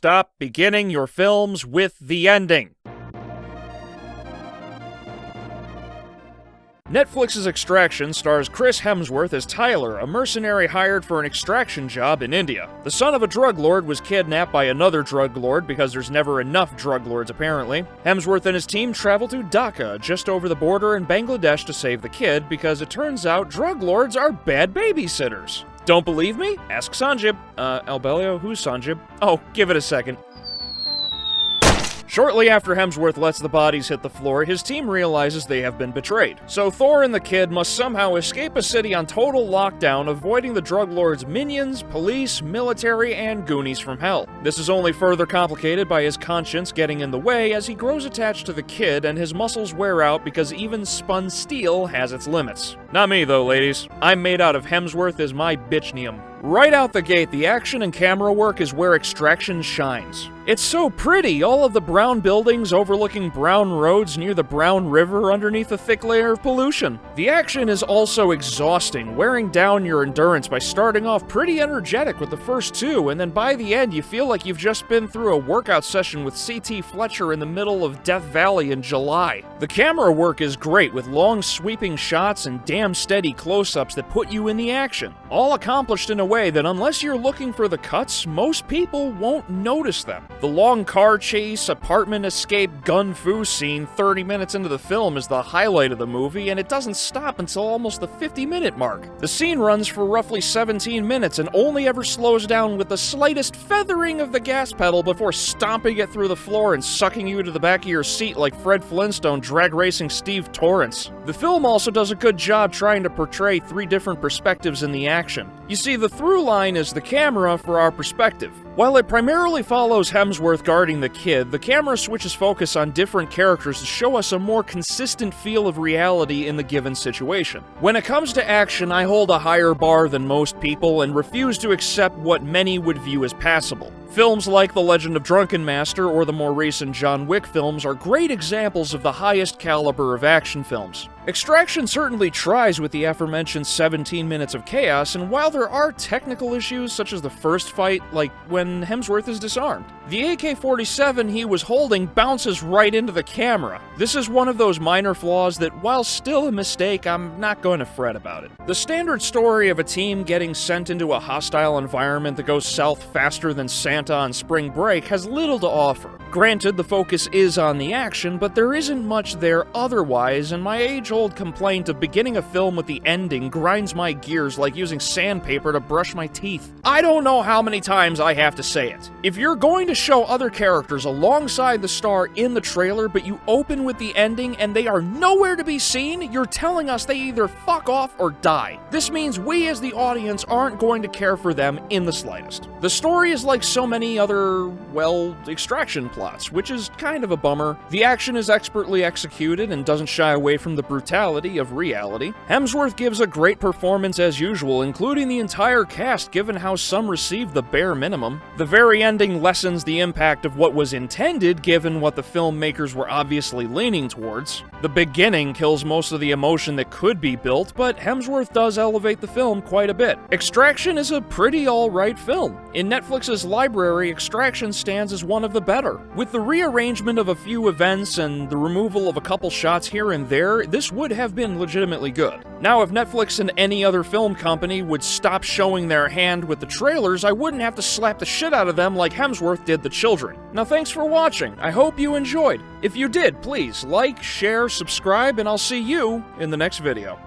stop beginning your films with the ending. Netflix's Extraction stars Chris Hemsworth as Tyler, a mercenary hired for an extraction job in India. The son of a drug lord was kidnapped by another drug lord because there's never enough drug lords apparently. Hemsworth and his team travel to Dhaka, just over the border in Bangladesh, to save the kid because it turns out drug lords are bad babysitters. Don't believe me? Ask Sanjib. Albeleo, who's Sanjib? Oh, give it a second. Shortly after Hemsworth lets the bodies hit the floor, his team realizes they have been betrayed. So Thor and the kid must somehow escape a city on total lockdown, avoiding the drug lord's minions, police, military, and goonies from hell. This is only further complicated by his conscience getting in the way as he grows attached to the kid and his muscles wear out because even spun steel has its limits. Not me though, ladies. I'm made out of Hemsworth as my bitchnium. Right out the gate, the action and camera work is where Extraction shines. It's so pretty, all of the brown buildings overlooking brown roads near the brown river underneath a thick layer of pollution. The action is also exhausting, wearing down your endurance by starting off pretty energetic with the first two, and then by the end you feel like you've just been through a workout session with C.T. Fletcher in the middle of Death Valley in July. The camera work is great, with long sweeping shots and damn steady close-ups that put you in the action, all accomplished in a way that unless you're looking for the cuts, most people won't notice them. The long car chase, apartment escape, gun-fu scene 30 minutes into the film is the highlight of the movie, and it doesn't stop until almost the 50-minute mark. The scene runs for roughly 17 minutes and only ever slows down with the slightest feathering of the gas pedal before stomping it through the floor and sucking you to the back of your seat like Fred Flintstone drag racing Steve Torrance. The film also does a good job trying to portray three different perspectives in the action. You see, the through line is the camera for our perspective. While it primarily follows Hemsworth guarding the kid, the camera switches focus on different characters to show us a more consistent feel of reality in the given situation. When it comes to action, I hold a higher bar than most people and refuse to accept what many would view as passable. Films like The Legend of Drunken Master or the more recent John Wick films are great examples of the highest caliber of action films. Extraction certainly tries with the aforementioned 17 minutes of chaos, and while there are technical issues such as the first fight, like when Hemsworth is disarmed, the AK-47 he was holding bounces right into the camera. This is one of those minor flaws that, while still a mistake, I'm not going to fret about it. The standard story of a team getting sent into a hostile environment that goes south faster than Santa on spring break has little to offer. Granted, the focus is on the action, but there isn't much there otherwise, and my age-old complaint of beginning a film with the ending grinds my gears like using sandpaper to brush my teeth. I don't know how many times I have to say it. If you're going to show other characters alongside the star in the trailer, but you open with the ending and they are nowhere to be seen, you're telling us they either fuck off or die. This means we as the audience aren't going to care for them in the slightest. The story is like so many other, well, extraction plots, which is kind of a bummer. The action is expertly executed and doesn't shy away from the brutality of reality. Hemsworth gives a great performance as usual, including the entire cast given how some received the bare minimum. The very ending lessens the impact of what was intended given what the filmmakers were obviously leaning towards. The beginning kills most of the emotion that could be built, but Hemsworth does elevate the film quite a bit. Extraction is a pretty alright film. In Netflix's library, Extraction stands as one of the better. With the rearrangement of a few events and the removal of a couple shots here and there, this would have been legitimately good. Now, if Netflix and any other film company would stop showing their hand with the trailers, I wouldn't have to slap the shit out of them like Hemsworth did the children. Now, thanks for watching. I hope you enjoyed. If you did, please like, share, subscribe, and I'll see you in the next video.